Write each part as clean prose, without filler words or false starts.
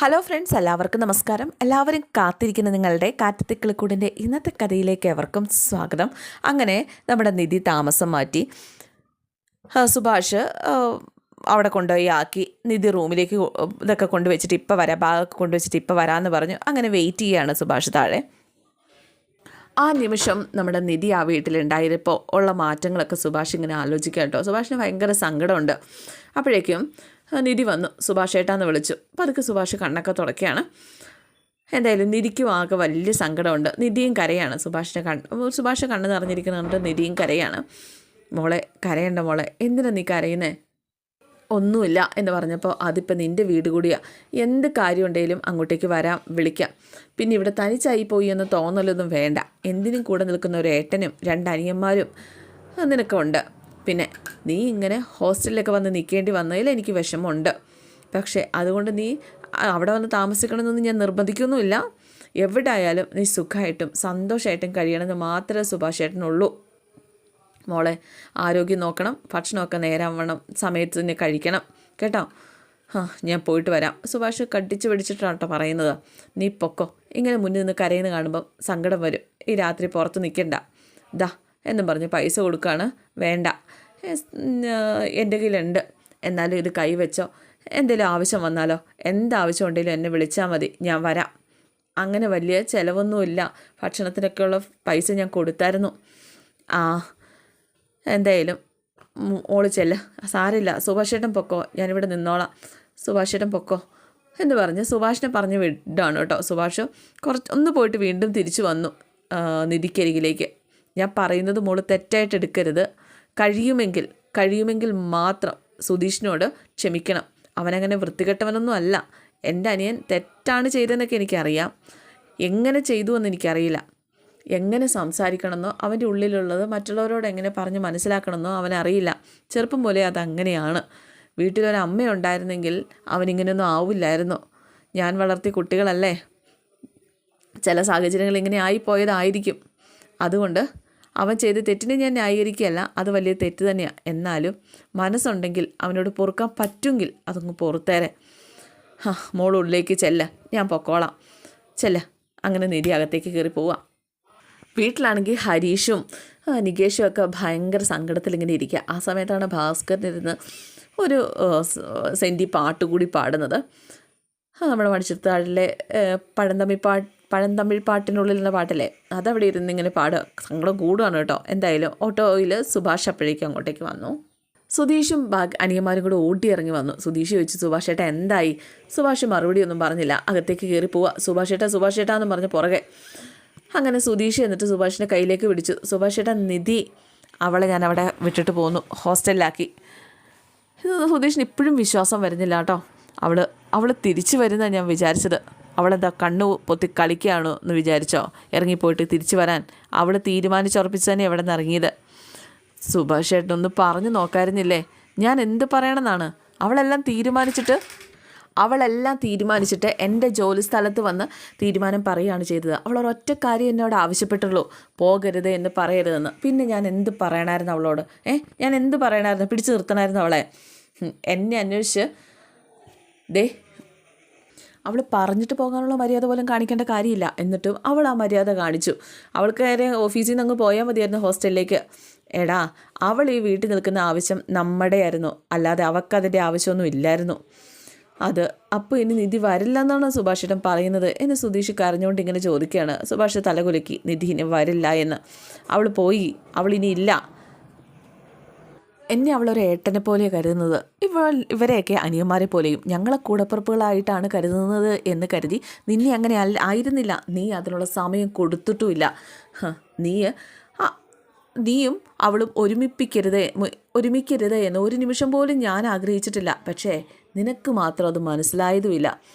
Hello friends, എല്ലാവർക്കും നമസ്കാരം. എല്ലാവരും കാത്തിരിക്കുന്ന നിങ്ങളുടെ കാറ്റത്തെ കിളിക്കൂടിൻ്റെ ഇന്നത്തെ കഥയിലേക്ക് എവർക്കും സ്വാഗതം. അങ്ങനെ നമ്മുടെ നിധി താമസം മാറ്റി. സുഭാഷ് അവിടെ കൊണ്ടുപോയി ആക്കി. നിധി റൂമിലേക്ക് ഇതൊക്കെ കൊണ്ടുവച്ചിട്ട് ഇപ്പോൾ വരാം, ബാഗൊക്കെ കൊണ്ടുവച്ചിട്ട് ഇപ്പോൾ വരാമെന്ന് പറഞ്ഞു. അങ്ങനെ വെയിറ്റ് ചെയ്യുകയാണ് സുഭാഷ് താഴെ. ആ നിമിഷം നമ്മുടെ നിധി ആ വീട്ടിലുണ്ടായപ്പോൾ ഉള്ള മാറ്റങ്ങളൊക്കെ സുഭാഷ് ഇങ്ങനെ ആലോചിക്കുക കേട്ടോ. സുഭാഷിന് ഭയങ്കര സങ്കടമുണ്ട്. അപ്പോഴേക്കും നിധി വന്നു. സുഭാഷ് ഏട്ടാന്ന് വിളിച്ചു. അപ്പോൾ അതൊക്കെ സുഭാഷ് കണ്ണൊക്കെ തുടക്കുകയാണ്. എന്തായാലും നിധിക്കും ആകെ വലിയ സങ്കടമുണ്ട്. നിധിയും കരയാണ്. സുഭാഷ് കണ്ണ് നിറഞ്ഞിരിക്കുന്നുണ്ട്. നിധിയും കരയാണ്. മോളെ കരയണ്ട മോളെ, എന്തിനാ നീ കരയുന്നേ? ഒന്നുമില്ല എന്ന് പറഞ്ഞപ്പോൾ അതിപ്പോൾ നിൻ്റെ വീട് കൂടിയാണ്, എന്ത് കാര്യം ഉണ്ടെങ്കിലും അങ്ങോട്ടേക്ക് വരാം, വിളിക്കാം. പിന്നെ ഇവിടെ തനിച്ചായി പോയി എന്ന് തോന്നലൊന്നും വേണ്ട. എന്തിനും കൂടെ നിൽക്കുന്ന ഒരു ഏട്ടനും 2 അനിയന്മാരും നിനക്കുണ്ട്. പിന്നെ നീ ഇങ്ങനെ ഹോസ്റ്റലിലൊക്കെ വന്ന് നിൽക്കേണ്ടി വന്നതിൽ എനിക്ക് വിഷമമുണ്ട്. പക്ഷേ അതുകൊണ്ട് നീ അവിടെ വന്ന് താമസിക്കണമെന്നൊന്നും ഞാൻ നിർബന്ധിക്കൊന്നുമില്ല. എവിടെ ആയാലും നീ സുഖമായിട്ടും സന്തോഷമായിട്ടും കഴിയണമെന്ന് മാത്രമേ സുഭാഷ് ഏട്ടനുള്ളൂ. മോളെ ആരോഗ്യം നോക്കണം, ഭക്ഷണമൊക്കെ നേരാവണ്ണം സമയത്ത് തന്നെ കഴിക്കണം കേട്ടോ. ഞാൻ പോയിട്ട് വരാം. സുഭാഷ് കടിച്ചു പിടിച്ചിട്ടാണ് കേട്ടോ പറയുന്നത്. നീ പൊക്കോ. ഇങ്ങനെ മുന്നിൽ നിന്ന് കരയുന്ന കാണുമ്പം സങ്കടം വരും. ഈ രാത്രി പുറത്ത് നിൽക്കണ്ട, ദാ എന്നും പറഞ്ഞ് പൈസ കൊടുക്കുകയാണ്. വേണ്ട, എൻ്റെ കയ്യിലുണ്ട്, എന്നാലും ഇത് കൈവച്ചോ. എന്തെങ്കിലും ആവശ്യം വന്നാലോ, എന്താവശ്യം ഉണ്ടെങ്കിലും എന്നെ വിളിച്ചാൽ മതി, ഞാൻ വരാം. അങ്ങനെ വലിയ ചിലവൊന്നുമില്ല, ഭക്ഷണത്തിനൊക്കെയുള്ള പൈസ ഞാൻ കൊടുത്തായിരുന്നു. എന്തായാലും ഓള് ചെല്ല, സാരില്ല, സുഭാഷേട്ടൻ പൊക്കോ, ഞാനിവിടെ നിന്നോളാം, സുഭാഷേട്ടൻ പൊക്കോ എന്ന് പറഞ്ഞ് സുഭാഷിനെ പറഞ്ഞ് വിടാണ് കേട്ടോ. സുഭാഷ് ഒന്ന് പോയിട്ട് വീണ്ടും തിരിച്ചു വന്നു നിധിക്കരികിലേക്ക്. ഞാൻ പറയുന്നത് മോള് തെറ്റായിട്ട് എടുക്കരുത്. കഴിയുമെങ്കിൽ മാത്രം സുധീഷിനോട് ക്ഷമിക്കണം. അവനങ്ങനെ വൃത്തികെട്ടവനൊന്നും അല്ല. എൻ്റെ അനിയൻ തെറ്റാണ് ചെയ്തതെന്നൊക്കെ എനിക്കറിയാം. എങ്ങനെ ചെയ്തു എന്ന് എനിക്കറിയില്ല. എങ്ങനെ സംസാരിക്കണമെന്നോ അവൻ്റെ ഉള്ളിലുള്ളത് മറ്റുള്ളവരോട് എങ്ങനെ പറഞ്ഞ് മനസ്സിലാക്കണമെന്നോ അവനറിയില്ല. ചെറുപ്പം പോലെ അതങ്ങനെയാണ്. വീട്ടിലൊരമ്മയുണ്ടായിരുന്നെങ്കിൽ അവനിങ്ങനെയൊന്നും ആവില്ലായിരുന്നു. ഞാൻ വളർത്തിയ കുട്ടികളല്ലേ, ചില സാഹചര്യങ്ങൾ ഇങ്ങനെ ആയിപ്പോയതായിരിക്കും. അതുകൊണ്ട് അവൻ ചെയ്ത് തെറ്റിനെ ഞാൻ ന്യായീകരിക്കുകയല്ല, അത് വലിയ തെറ്റ് തന്നെയാണ്. എന്നാലും മനസ്സുണ്ടെങ്കിൽ അവനോട് പൊറുക്കാൻ പറ്റുമെങ്കിൽ അതൊന്ന് പൊറുത്തേരെ. മോളുള്ളിലേക്ക് ചെല്ല, ഞാൻ പൊക്കോളാം, ചെല്ല. അങ്ങനെ നിധി അകത്തേക്ക് കയറി പോവാം. വീട്ടിലാണെങ്കിൽ ഹരീഷും നികേഷും ഒക്കെ ഭയങ്കര സങ്കടത്തിൽ ഇങ്ങനെ ഇരിക്കുക. ആ സമയത്താണ് ഭാസ്കരനിരുന്ന് ഒരു സെൻറ്റി പാട്ടുകൂടി പാടുന്നത്. നമ്മുടെ മണിച്ചിത്രത്താഴിലെ പഴന്തമിഴ് പാട്ടിനുള്ളിലുള്ള പാട്ടല്ലേ, അതവിടെ ഇരുന്ന് ഇങ്ങനെ പാടുക. സങ്കടം കൂടുകയാണ് കേട്ടോ. എന്തായാലും ഓട്ടോയിൽ സുഭാഷ് അപ്പോഴേക്കും അങ്ങോട്ടേക്ക് വന്നു. സുധീഷും അനിയന്മാരും കൂടെ ഓടിയിറങ്ങി വന്നു. സുധീഷ് ചോദിച്ചു, സുഭാഷ് ഏട്ടാ എന്തായി? സുഭാഷ് മറുപടി ഒന്നും പറഞ്ഞില്ല. അകത്തേക്ക് കയറി പോവുക. സുഭാഷ് ഏട്ടാ എന്ന് പറഞ്ഞ് പുറകെ. അങ്ങനെ സുധീഷ് എന്നിട്ട് സുഭാഷിൻ്റെ കയ്യിലേക്ക് പിടിച്ചു. സുഭാഷ് ഏട്ടാ, നിധി അവളെ ഞാൻ അവിടെ വിട്ടിട്ട് പോന്നു, ഹോസ്റ്റലിലാക്കി. സുധീഷിന് ഇപ്പോഴും വിശ്വാസം വരുന്നില്ല കേട്ടോ. അവൾ തിരിച്ചു വരുന്നതാണ് ഞാൻ വിചാരിച്ചത്. അവളെന്താ കണ്ണു പൊത്തി കളിക്കുകയാണോ എന്ന് വിചാരിച്ചോ? ഇറങ്ങിപ്പോയിട്ട് തിരിച്ചു വരാൻ അവൾ തീരുമാനിച്ചുറപ്പിച്ച് തന്നെ എവിടെ നിന്ന് ഇറങ്ങിയത്. സുഭാഷ് ഏട്ടനൊന്ന് പറഞ്ഞു നോക്കായിരുന്നില്ലേ? ഞാൻ എന്ത് പറയണമെന്നാണ്? അവളെല്ലാം തീരുമാനിച്ചിട്ട് എൻ്റെ ജോലി സ്ഥലത്ത് വന്ന് തീരുമാനം പറയുകയാണ് ചെയ്തത്. അവൾ ഒരൊറ്റ കാര്യം എന്നോട് ആവശ്യപ്പെട്ടുള്ളൂ, പോകരുത് എന്ന് പറയരുതെന്ന്. പിന്നെ ഞാൻ എന്ത് പറയണമായിരുന്നു അവളോട്? ഞാൻ എന്ത് പറയണമായിരുന്നു? പിടിച്ചു നിർത്തണമായിരുന്നു അവളെ? എന്നെ അന്വേഷിച്ച് അവൾ പറഞ്ഞിട്ട് പോകാനുള്ള മര്യാദ പോലും കാണിക്കേണ്ട കാര്യമില്ല. എന്നിട്ടും അവൾ ആ മര്യാദ കാണിച്ചു. അവൾക്ക് നേരെ ഓഫീസിൽ നിന്ന് അങ്ങ് പോയാൽ മതിയായിരുന്നു ഹോസ്റ്റലിലേക്ക്. എടാ, അവൾ ഈ വീട്ടിൽ നിൽക്കുന്ന ആവശ്യം നമ്മുടെ ആയിരുന്നു, അല്ലാതെ അവൾക്കതിൻ്റെ ആവശ്യമൊന്നും ഇല്ലായിരുന്നു. അപ്പോൾ ഇനി നിധി വരില്ല എന്നാണ് സുഭാഷ് ഏട്ടൻ പറയുന്നത് എന്ന് സുധീഷ് കരഞ്ഞുകൊണ്ട് ഇങ്ങനെ ചോദിക്കുകയാണ്. സുഭാഷ് തലകുലുക്കി. നിധി ഇനി വരില്ല എന്ന്. അവൾ പോയി, അവളിനി ഇല്ല. എന്നെ അവളൊരു ഏട്ടനെ പോലെ കരുതുന്നത്. ഇവരെയൊക്കെ അനിയന്മാരെ പോലെയും ഞങ്ങളെ കൂടപ്പുറപ്പുകളായിട്ടാണ് കരുതുന്നത് എന്ന് കരുതി. നിന്നെ അങ്ങനെ ആയിരുന്നില്ല. നീ അതിനുള്ള സമയം കൊടുത്തിട്ടുമില്ല. നീയും അവളും ഒരുമിക്കരുത് എന്ന് ഒരു നിമിഷം പോലും ഞാൻ ആഗ്രഹിച്ചിട്ടില്ല. പക്ഷേ നിനക്ക് മാത്രം അത് മനസ്സിലായതുമില്ല.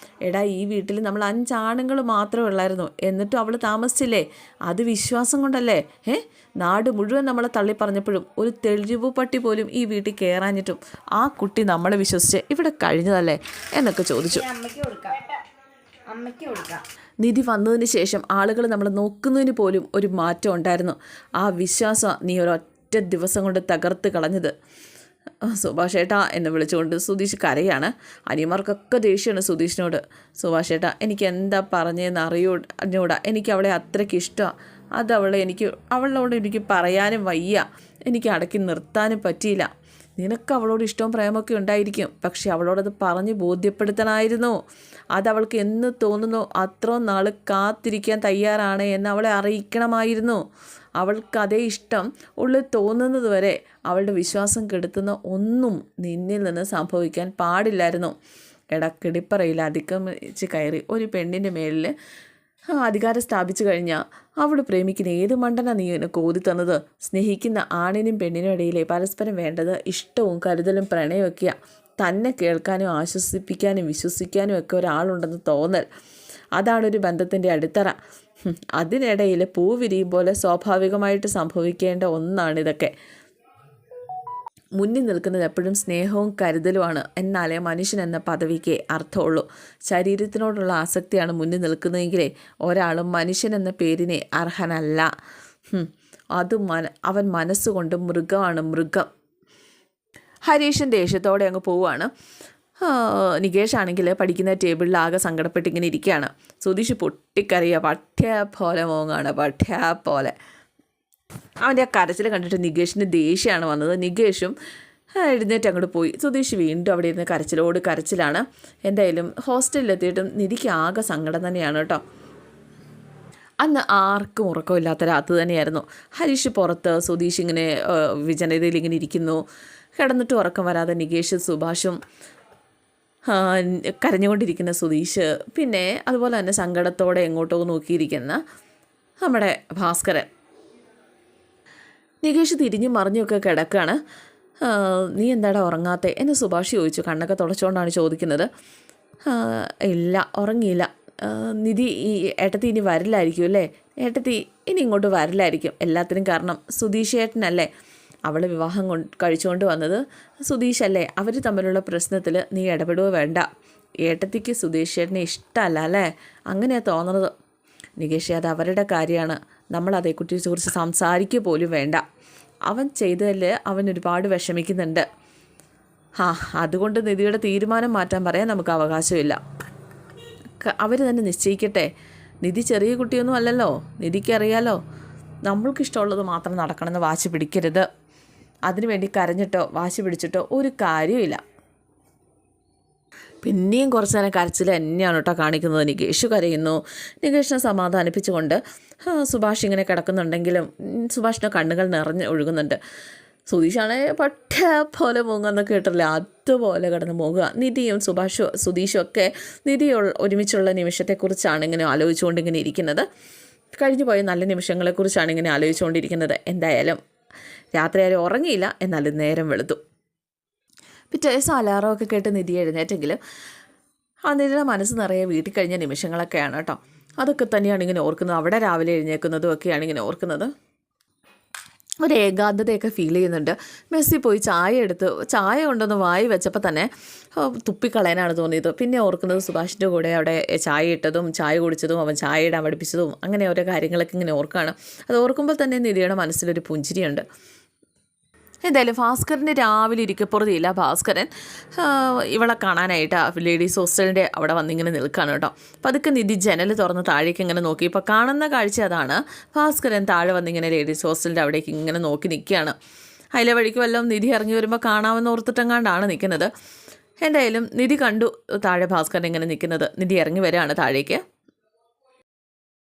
എടാ, ഈ വീട്ടിൽ നമ്മൾ 5 ആണുങ്ങൾ മാത്രമേ ഉള്ളായിരുന്നു, എന്നിട്ടും അവൾ താമസിച്ചില്ലേ? അത് വിശ്വാസം കൊണ്ടല്ലേ? നാട് മുഴുവൻ നമ്മളെ തള്ളിപ്പറഞ്ഞപ്പോഴും ഒരു തെളിവ് പട്ടി പോലും ഈ വീട്ടിൽ കയറാഞ്ഞിട്ടും ആ കുട്ടി നമ്മളെ വിശ്വസിച്ച് ഇവിടെ കഴിഞ്ഞതല്ലേ എന്നൊക്കെ ചോദിച്ചു. നിധി വന്നതിന് ശേഷം ആളുകൾ നമ്മളെ നോക്കുന്നതിന് പോലും ഒരു മാറ്റം ഉണ്ടായിരുന്നു. ആ വിശ്വാസം നീ ഒരൊറ്റ ദിവസം കൊണ്ട് തകർത്ത് കളഞ്ഞത്. സുഭാഷ് ഏട്ടാ എന്ന് വിളിച്ചുകൊണ്ട് സുധീഷ് കരയാണ്. അനിയന്മാർക്കൊക്കെ ദേഷ്യമാണ് സുധീഷിനോട്. സുഭാഷ് ഏട്ടാ എനിക്ക് എന്താ പറഞ്ഞതെന്ന് അറിഞ്ഞൂടാ, എനിക്ക് അവളെ അത്രയ്ക്ക് ഇഷ്ടമാണ്. അവളോട് എനിക്ക് പറയാനും വയ്യ, എനിക്ക് അടക്കി നിർത്താനും പറ്റിയില്ല. നിനക്ക് അവളോട് ഇഷ്ടവും പ്രേമമൊക്കെ ഉണ്ടായിരിക്കും, പക്ഷെ അവളോടത് പറഞ്ഞ് ബോധ്യപ്പെടുത്തണമായിരുന്നു. അതവൾക്ക് എന്ന് തോന്നുന്നു അത്രയും നാൾ കാത്തിരിക്കാൻ തയ്യാറാണ് എന്ന് അവളെ അറിയിക്കണമായിരുന്നു. അവൾക്ക് അതേ ഇഷ്ടം ഉള്ളിൽ തോന്നുന്നത് വരെ അവളുടെ വിശ്വാസം കെടുത്തുന്ന ഒന്നും നിന്നിൽ നിന്ന് സംഭവിക്കാൻ പാടില്ലായിരുന്നു. കിടിപ്പറയിൽ അതിക്രമിച്ച് കയറി ഒരു പെണ്ണിൻ്റെ മേലിൽ അധികാരം സ്ഥാപിച്ചു കഴിഞ്ഞാൽ അവൾ പ്രേമിക്കുന്ന ഏത് മണ്ടനാ നീ എന്നെ കോതി തന്നത്? സ്നേഹിക്കുന്ന ആണിനും പെണ്ണിനും ഇടയിലെ പരസ്പരം വേണ്ടത് ഇഷ്ടവും കരുതലും പ്രണയമൊക്കെയാണ്. തന്നെ കേൾക്കാനും ആശ്വസിപ്പിക്കാനും വിശ്വസിക്കാനും ഒക്കെ ഒരാളുണ്ടെന്ന് തോന്നൽ, അതാണൊരു ബന്ധത്തിൻ്റെ അടിത്തറ. അതിനിടയിൽ പൂ വിരിയും പോലെ സ്വാഭാവികമായിട്ട് സംഭവിക്കേണ്ട ഒന്നാണിതൊക്കെ. മുന്നിൽ നിൽക്കുന്നത് എപ്പോഴും സ്നേഹവും കരുതലുമാണ്. എന്നാലേ മനുഷ്യൻ എന്ന പദവിക്ക് അർത്ഥമുള്ളൂ. ശരീരത്തിനോടുള്ള ആസക്തിയാണ് മുന്നിൽ നിൽക്കുന്നതെങ്കിലേ ഒരാളും മനുഷ്യൻ എന്ന പേരിനെ അർഹനല്ല. അവൻ മനസ്സുകൊണ്ട് മൃഗമാണ്, മൃഗം. ഹരീഷൻ ദേഷ്യത്തോടെ അങ്ങ് പോവുകയാണ്. നികേഷ് ആണെങ്കിൽ പഠിക്കുന്ന ടേബിളിൽ ആകെ സങ്കടപ്പെട്ടിങ്ങനെ ഇരിക്കുകയാണ്. സുധീഷ് പൊട്ടിക്കറിയുക, പഠ്യ പോലെ മോങ്ങാണ്, പഠ്യ പോലെ. അവൻ്റെ ആ കരച്ചിൽ കണ്ടിട്ട് നികേഷിന് ദേഷ്യമാണ് വന്നത്. നികേഷും എഴുന്നേറ്റ് അങ്ങോട്ട് പോയി. സുധീഷ് വീണ്ടും അവിടെ ഇരുന്ന് കരച്ചിലാണ്. എന്തായാലും ഹോസ്റ്റലിലെത്തിയിട്ടും നിധിക്ക് ആകെ സങ്കടം തന്നെയാണ് കേട്ടോ. അന്ന് ആർക്കും ഉറക്കമില്ലാത്ത രാത്രി തന്നെയായിരുന്നു. ഹരീഷ് പുറത്ത്, സുധീഷ് ഇങ്ങനെ വിജനതയിൽ ഇങ്ങനെ ഇരിക്കുന്നു. കിടന്നിട്ട് ഉറക്കം വരാതെ നികേഷ്, സുഭാഷും കരഞ്ഞുകൊണ്ടിരിക്കുന്ന സുധീഷ്, പിന്നെ അതുപോലെ തന്നെ സങ്കടത്തോടെ എങ്ങോട്ടോ നോക്കിയിരിക്കുന്ന നമ്മുടെ ഭാസ്കരൻ. നികേഷ് തിരിഞ്ഞും മറിഞ്ഞൊക്കെ കിടക്കുകയാണ്. നീ എന്താടാ ഉറങ്ങാത്തെ എന്ന് സുഭാഷ് ചോദിച്ചു. കണ്ണൊക്കെ തുടച്ചുകൊണ്ടാണ് ചോദിക്കുന്നത്. ഇല്ല, ഉറങ്ങിയില്ല. നിധി ഏട്ടത്തി ഇനി വരില്ലായിരിക്കും അല്ലേ? ഏട്ടത്തി ഇനി ഇങ്ങോട്ട് വരില്ലായിരിക്കും. എല്ലാത്തിനും കാരണം സുധീഷ് ഏട്ടനല്ലേ? അവളെ വിവാഹം കഴിച്ചുകൊണ്ട് വന്നത് സുധീഷല്ലേ? അവർ തമ്മിലുള്ള പ്രശ്നത്തിൽ നീ ഇടപെടുക വേണ്ട. ഏട്ടത്തിക്ക് സുധീഷ് ഏട്ടനെ ഇഷ്ടമല്ല അല്ലേ? അങ്ങനെയാണ് തോന്നുന്നത്. നികേഷ്, അത് അവരുടെ കാര്യമാണ്. നമ്മൾ അതേക്കുറിച്ച് സംസാരിക്കുക പോലും വേണ്ട. അവൻ ചെയ്തതിൽ അവൻ ഒരുപാട് വിഷമിക്കുന്നുണ്ട്. അതുകൊണ്ട് നിധിയുടെ തീരുമാനം മാറ്റാൻ പറയാൻ നമുക്ക് അവകാശമില്ല. അവർ തന്നെ നിശ്ചയിക്കട്ടെ. നിധി ചെറിയ കുട്ടിയൊന്നും അല്ലല്ലോ. നിധിക്കറിയാലോ, നമ്മൾക്കിഷ്ടമുള്ളത് മാത്രം നടക്കണമെന്ന് വാശി പിടിക്കരുത്. അതിനുവേണ്ടി കരഞ്ഞിട്ടോ വാശി പിടിച്ചിട്ടോ ഒരു കാര്യമില്ല. പിന്നെയും കുറച്ച് നേരം കരച്ചിൽ തന്നെയാണ് കേട്ടോ കാണിക്കുന്നത്. നികേഷ് കരയുന്നു. നികേഷിനെ സമാധാനിപ്പിച്ചുകൊണ്ട് സുഭാഷ് ഇങ്ങനെ കിടക്കുന്നുണ്ടെങ്കിലും സുഭാഷിൻ്റെ കണ്ണുകൾ നിറഞ്ഞ് ഒഴുകുന്നുണ്ട്. സുധീഷാണെ പട്ട പോലെ മൂങ്ങുന്നൊക്കെ കേട്ടില്ല, അതുപോലെ കിടന്ന് മൂങ്ങുക. നിധിയും സുധീഷും ഒക്കെ നിധി ഒരുമിച്ചുള്ള നിമിഷത്തെക്കുറിച്ചാണ് ഇങ്ങനെ ആലോചിച്ചുകൊണ്ട് ഇങ്ങനെ ഇരിക്കുന്നത്. കഴിഞ്ഞു പോയ നല്ല നിമിഷങ്ങളെക്കുറിച്ചാണ് ഇങ്ങനെ ആലോചിച്ചുകൊണ്ടിരിക്കുന്നത്. എന്തായാലും രാത്രി ആരും ഉറങ്ങിയില്ല. എന്നാലും നേരം വെളുത്തു. പിറ്റേ ദിവസം അലാറമൊക്കെ കേട്ട് നിധി എഴുന്നേറ്റെങ്കിലും നിധിയുടെ മനസ്സ് നിറയെ വീട്ടിൽ കഴിഞ്ഞ നിമിഷങ്ങളൊക്കെയാണ് കേട്ടോ. അതൊക്കെ തന്നെയാണ് ഇങ്ങനെ ഓർക്കുന്നത്. അവിടെ രാവിലെ എഴുന്നേൽക്കുന്നതും ഒക്കെയാണ് ഇങ്ങനെ ഓർക്കുന്നത്. ഒരു ഏകാന്തതയൊക്കെ ഫീൽ ചെയ്യുന്നുണ്ട്. മെസ്സി പോയി ചായ കൊണ്ടൊന്ന് വായി വെച്ചപ്പോൾ തന്നെ തുപ്പിക്കളയാനാണ് തോന്നിയത്. പിന്നെ ഓർക്കുന്നത് സുഭാഷിൻ്റെ കൂടെ അവിടെ ചായ ഇട്ടതും ചായ കുടിച്ചതും അവൻ ചായ ഇടാൻ പഠിപ്പിച്ചതും അങ്ങനെ ഓരോ കാര്യങ്ങളൊക്കെ ഇങ്ങനെ ഓർക്കുകയാണ്. അത് ഓർക്കുമ്പോൾ തന്നെ നിധിയുടെ മനസ്സിലൊരു പുഞ്ചിരിയുണ്ട്. എന്തായാലും ഭാസ്കരൻ്റെ രാവിലെ ഇരിക്കപ്പുറത്തില്ല. ഭാസ്കരൻ ഇവളെ കാണാനായിട്ട് ലേഡീസ് ഹോസ്റ്റലിൻ്റെ അവിടെ വന്നിങ്ങനെ നിൽക്കുകയാണ് കേട്ടോ. അപ്പോൾ അതൊക്കെ നിധി ജനൽ തുറന്ന് താഴേക്ക് ഇങ്ങനെ നോക്കി. ഇപ്പോൾ കാണുന്ന കാഴ്ച അതാണ്. ഭാസ്കരൻ താഴെ വന്നിങ്ങനെ ലേഡീസ് ഹോസ്റ്റലിൻ്റെ അവിടേക്ക് ഇങ്ങനെ നോക്കി നിൽക്കുകയാണ്. അതിലെ വഴിക്ക് വല്ലതും നിധി ഇറങ്ങി വരുമ്പോൾ കാണാമെന്ന് ഓർത്തിട്ടെങ്ങാണ്ടാണ് നിൽക്കുന്നത്. എന്തായാലും നിധി കണ്ടു താഴെ ഭാസ്കരൻ ഇങ്ങനെ നിൽക്കുന്നത്. നിധി ഇറങ്ങി വരികയാണ് താഴേക്ക്.